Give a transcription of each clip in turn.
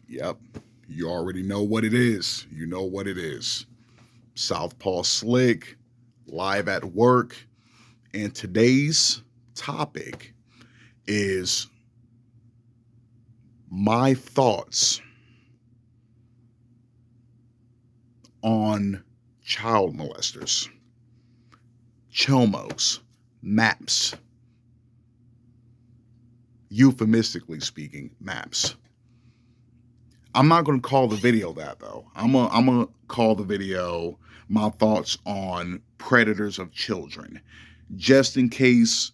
Yep. You already know what it is. You know what it is. Southpaw Slick, live at work. And today's topic is my thoughts on child molesters, chomos, maps, euphemistically speaking, maps. I'm not going to call the video that though. I'm gonna call the video my thoughts on predators of children, just in case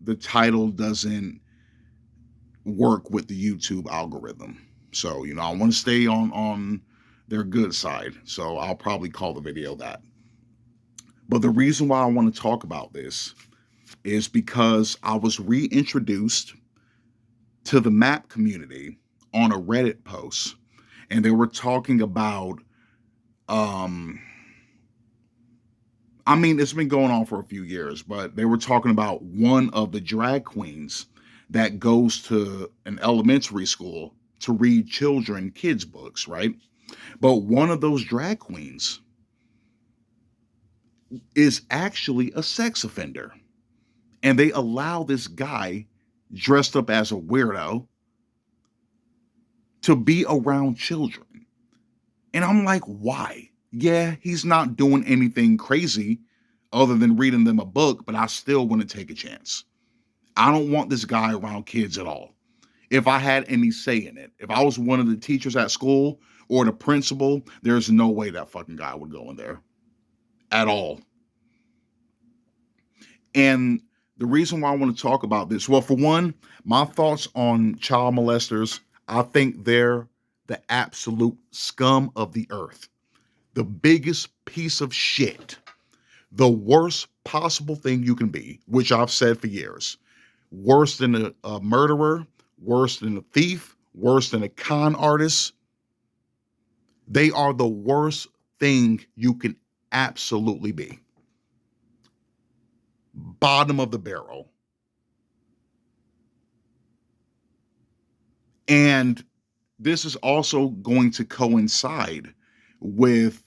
the title doesn't work with the YouTube algorithm. So I want to stay on their good side. So I'll probably call the video that. But the reason why I want to talk about this is because I was reintroduced to the map community on a Reddit post, and they were talking about it's been going on for a few years, but they were talking about one of the drag queens that goes to an elementary school to read kids books, right? But one of those drag queens is actually a sex offender, and they allow this guy dressed up as a weirdo to be around children. And I'm like, why? Yeah, he's not doing anything crazy other than reading them a book, but I still want to take a chance. I don't want this guy around kids at all. If I had any say in it, if I was one of the teachers at school or the principal, there's no way that fucking guy would go in there at all. And the reason why I want to talk about this, well, for one, my thoughts on child molesters, I think they're the absolute scum of the earth. The biggest piece of shit. The worst possible thing you can be, which I've said for years. Worse than a murderer, worse than a thief, worse than a con artist. They are the worst thing you can absolutely be. Bottom of the barrel. And this is also going to coincide with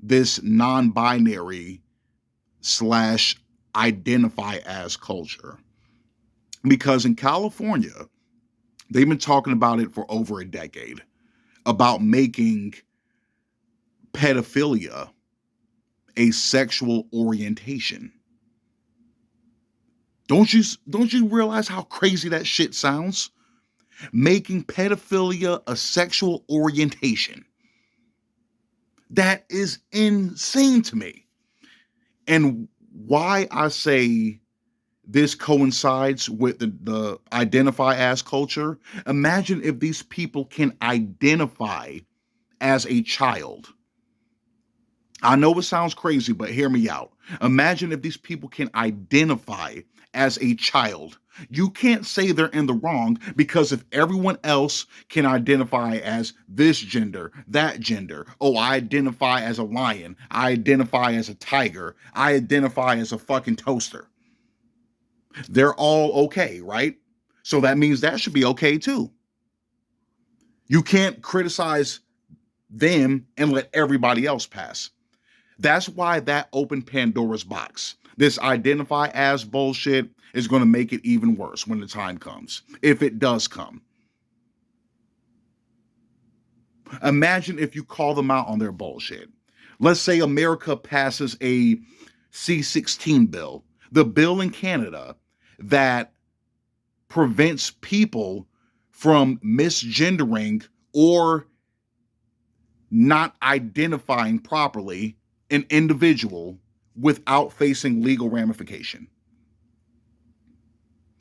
this non-binary / identify as culture. Because in California, they've been talking about it for over a decade, about making pedophilia a sexual orientation. Don't you realize how crazy that shit sounds? Making pedophilia a sexual orientation. That is insane to me. And why I say this coincides with the identify as culture. Imagine if these people can identify as a child. I know it sounds crazy, but hear me out. Imagine if these people can identify as a child. You can't say they're in the wrong, because if everyone else can identify as this gender, that gender, oh, I identify as a lion, I identify as a tiger, I identify as a fucking toaster. They're all okay, right? So that means that should be okay too. You can't criticize them and let everybody else pass. That's why that opened Pandora's box. This identify as bullshit is going to make it even worse when the time comes, if it does come. Imagine if you call them out on their bullshit. Let's say America passes a C16 bill, the bill in Canada that prevents people from misgendering or not identifying properly an individual without facing legal ramification.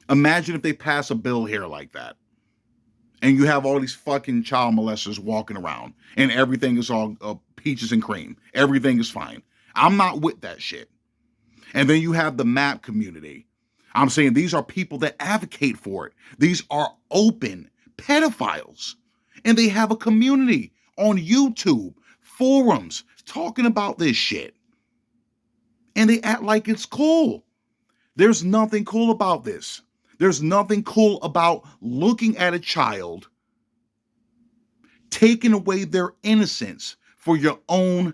Imagine if they pass a bill here like that, and you have all these fucking child molesters walking around, and everything is all peaches and cream. Everything is fine. I'm not with that shit. And then you have the MAP community. I'm saying these are people that advocate for it. These are open pedophiles. And they have a community on YouTube, forums, talking about this shit. And they act like it's cool. There's nothing cool about this. There's nothing cool about looking at a child taking away their innocence for your own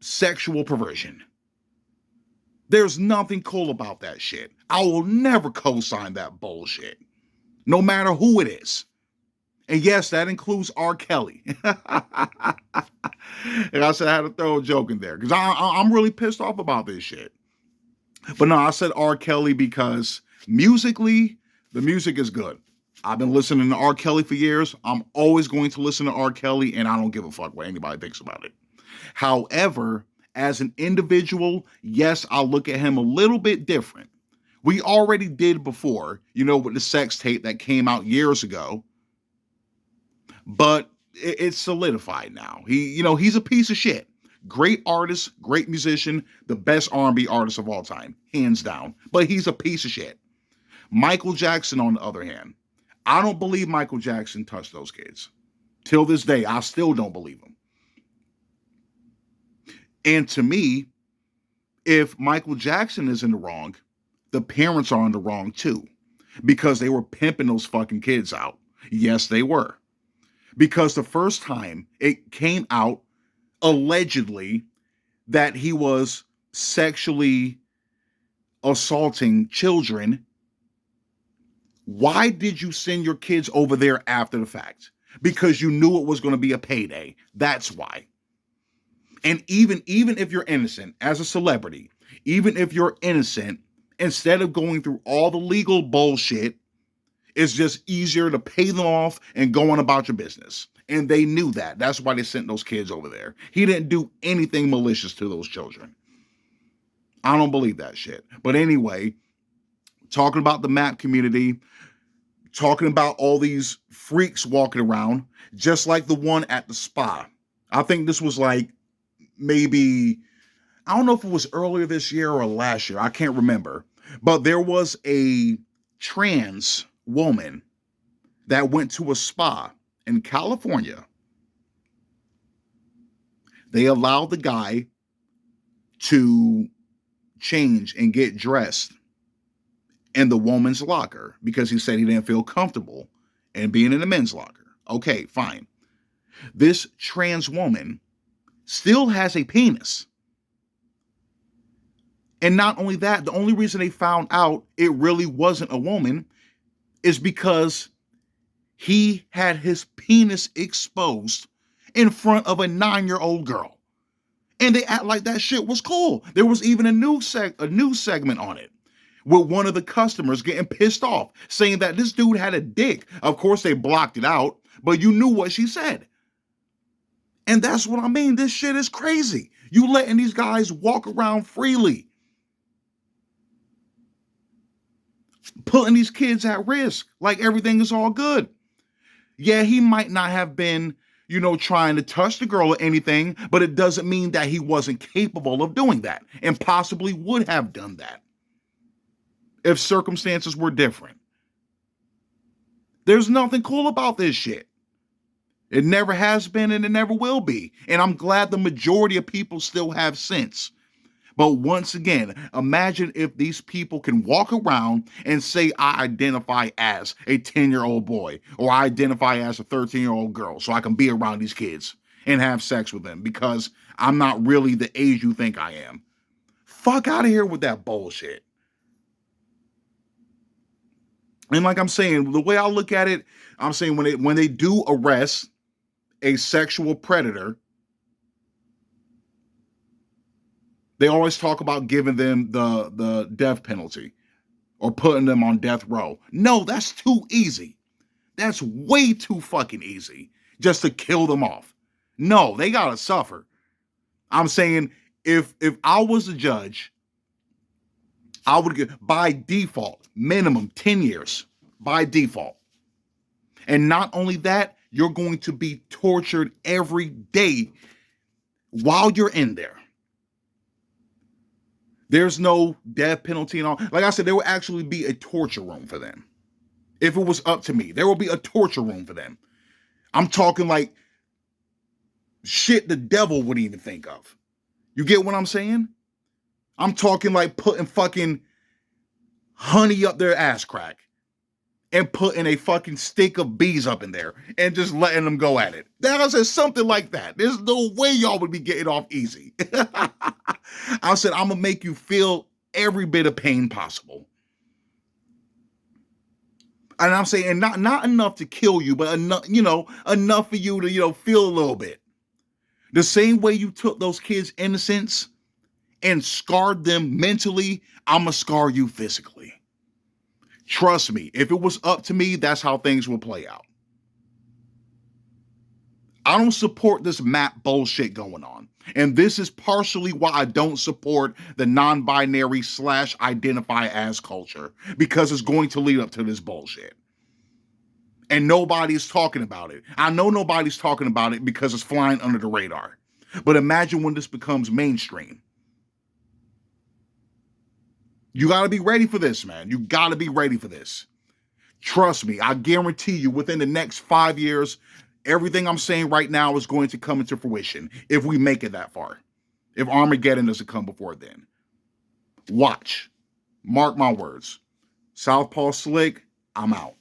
sexual perversion. There's nothing cool about that shit. I will never co-sign that bullshit, no matter who it is. And yes, that includes R. Kelly. And I said I had to throw a joke in there because I'm really pissed off about this shit. But no, I said R. Kelly because musically, the music is good. I've been listening to R. Kelly for years. I'm always going to listen to R. Kelly, and I don't give a fuck what anybody thinks about it. However, as an individual, yes, I'll look at him a little bit different. We already did before, with the sex tape that came out years ago. But it's solidified now. He's a piece of shit. Great artist, great musician, the best R&B artist of all time, hands down. But he's a piece of shit. Michael Jackson, on the other hand, I don't believe Michael Jackson touched those kids. Till this day, I still don't believe him. And to me, if Michael Jackson is in the wrong, the parents are in the wrong too. Because they were pimping those fucking kids out. Yes, they were. Because the first time it came out, allegedly, that he was sexually assaulting children, why did you send your kids over there after the fact? Because you knew it was going to be a payday. That's why. And even if you're innocent as a celebrity, even if you're innocent, instead of going through all the legal bullshit, it's just easier to pay them off and go on about your business. And they knew that. That's why they sent those kids over there. He didn't do anything malicious to those children. I don't believe that shit. But anyway, talking about the MAP community, talking about all these freaks walking around, just like the one at the spa. I think this was like maybe, I don't know if it was earlier this year or last year. I can't remember. But there was a trans woman that went to a spa in California. They allowed the guy to change and get dressed in the woman's locker because he said he didn't feel comfortable in being in the men's locker. Okay, fine. This trans woman still has a penis. And not only that, the only reason they found out it really wasn't a woman is because he had his penis exposed in front of a 9-year-old girl. And they act like that shit was cool. There was even a news segment on it with one of the customers getting pissed off, saying that this dude had a dick. Of course, they blocked it out, but you knew what she said. And that's what I mean. This shit is crazy. You letting these guys walk around freely, putting these kids at risk like everything is all good. Yeah, he might not have been, trying to touch the girl or anything, but it doesn't mean that he wasn't capable of doing that and possibly would have done that if circumstances were different. There's nothing cool about this shit. It never has been and it never will be. And I'm glad the majority of people still have sense. But once again, imagine if these people can walk around and say, I identify as a 10-year-old boy, or I identify as a 13-year-old girl, so I can be around these kids and have sex with them because I'm not really the age you think I am. Fuck out of here with that bullshit. And like I'm saying, the way I look at it, I'm saying when they do arrest a sexual predator, they always talk about giving them the death penalty or putting them on death row. No, that's too easy. That's way too fucking easy just to kill them off. No, they gotta suffer. I'm saying if I was a judge, I would get by default minimum 10 years by default. And not only that, you're going to be tortured every day while you're in there. There's no death penalty and all. Like I said, there will actually be a torture room for them. If it was up to me, there will be a torture room for them. I'm talking like shit the devil wouldn't even think of. You get what I'm saying? I'm talking like putting fucking honey up their ass crack and putting a fucking stick of bees up in there and just letting them go at it. I said something like that. There's no way y'all would be getting off easy. I said, I'm gonna make you feel every bit of pain possible. And I'm saying not enough to kill you, but enough, enough for you to, feel a little bit. The same way you took those kids' innocence and scarred them mentally, I'm gonna scar you physically. Trust me, if it was up to me, that's how things will play out. I don't support this map bullshit going on. And this is partially why I don't support the non-binary / identify as culture, because it's going to lead up to this bullshit. And nobody's talking about it. I know nobody's talking about it because it's flying under the radar. But imagine when this becomes mainstream. You got to be ready for this, man. You got to be ready for this. Trust me, I guarantee you within the next 5 years, everything I'm saying right now is going to come into fruition if we make it that far. If Armageddon doesn't come before then. Watch. Mark my words. Southpaw Slick, I'm out.